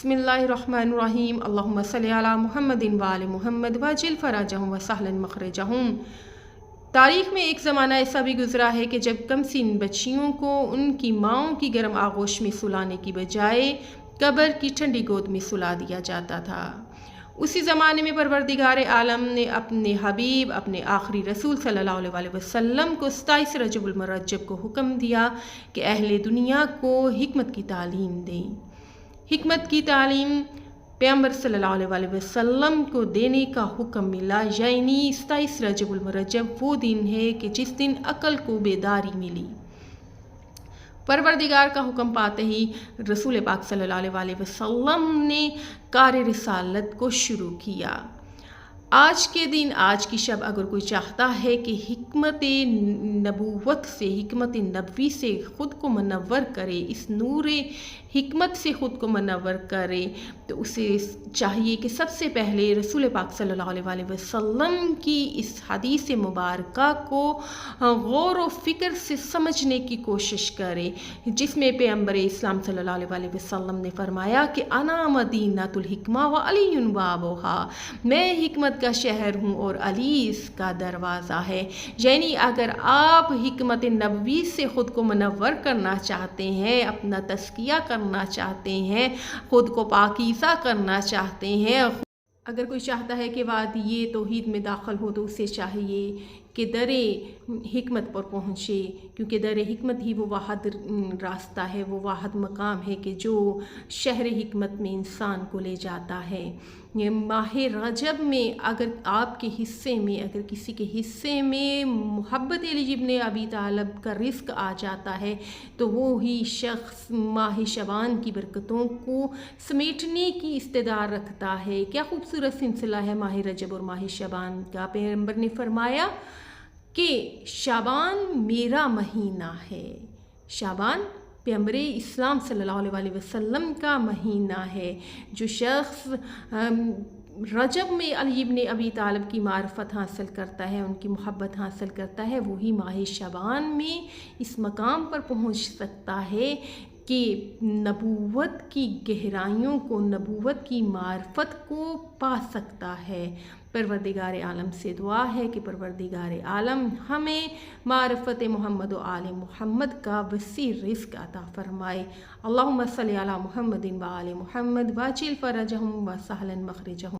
बिस्मिल्लाहिर्रहमानिर्रहीम अल्लाहुम्मा सल्लि अला मुहम्मदिन व आलि मुहम्मद वजिल फराजहुम व सहलन मखरजहुम। तारीख़ में एक ज़माना ऐसा भी गुज़रा है कि जब कमसिन बच्चियों को उनकी माँओं की गर्म आगोश में सुलाने की बजाय कब्र की ठंडी गोद में सुला दिया जाता था। उसी ज़माने में परवरदिगार आलम ने अपने हबीब अपने आखिरी रसूल सल्लल्लाहु अलैहि वसल्लम को 27 रजबुल मुरज्जब को हुक्म दिया कि अहले दुनिया को हिकमत की तालीम दें। हिकमत की तालीम पैगंबर सल्लल्लाहु अलैहि वसल्लम को देने का हुक्म मिला, यानी 27 रजबुल मुरज्जब वो दिन है कि जिस दिन अक़ल को बेदारी मिली। परवरदिगार का हुक्म पाते ही रसूल पाक सल्लल्लाहु अलैहि वसल्लम ने कार रिसालत को शुरू किया। आज के दिन, आज की शब, अगर कोई चाहता है कि हिकमत नबूवत से, हिकमत नबवी से ख़ुद को मनव्वर करे, इस नूर हिकमत से ख़ुद को मनव्वर करे, तो उसे चाहिए कि सबसे पहले रसूल पाक सल्लल्लाहु अलैहि वसल्लम की इस हदीस मुबारका को गौर व फ़िक्र से समझने की कोशिश करे, जिसमें पैगंबर इस्लाम सल्लल्लाहु अलैहि वसल्लम ने फरमाया कि अना मदीनतुल हिकमा व अलीयुन बाबुहा, मैं हिकमत का शहर हूँ और अली इसका दरवाज़ा है। यानी अगर आप हिकमत नबवी से ख़ुद को मनव्वर करना चाहते हैं, अपना तज़किया करना चाहते हैं, ख़ुद को पाकीज़ा करना चाहते हैं, अगर कोई चाहता है कि वादिये तौहीद में दाखिल हो, तो उसे चाहिए कि दरे हिकमत पर पहुँचे, क्योंकि दरे हिकमत ही वो वाहद रास्ता है, वो वाहद मकाम है कि जो शहर हिकमत में इंसान को ले जाता है। ये माह रजब में अगर आपके हिस्से में, अगर किसी के हिस्से में मोहब्बत अली इब्न अबी तालिब का रिज़्क आ जाता है, तो वो ही शख्स माह शबान की बरकतों को समेटने की इस्तेदार रखता है। क्या खूबसूरत सिलसिला है माह रजब और माह शबान का। पैगंबर ने फरमाया कि शाबान मेरा महीना है। शाबान पैगंबर इस्लाम सल्लल्लाहु अलैहि वसल्लम का महीना है। जो शख्स रजब में अली इब्न अबी तालिब की मार्फत हासिल करता है, उनकी मोहब्बत हासिल करता है, वही माह शबान में इस मकाम पर पहुंच सकता है कि नबूवत की गहराइयों को, नबूवत की मार्फत को पा सकता है। परवरदिगार आलम से दुआ है कि परवरदिगार आलम हमें मारफत मोहम्मद व आले मोहम्मद का वसी रिज़्क अता फ़रमाए। अल्लाहुम्मा सल्लि अला मुहम्मदिन व आले मुहम्मद वाजिल फ़रजहुम व सहलन मखरजहुम।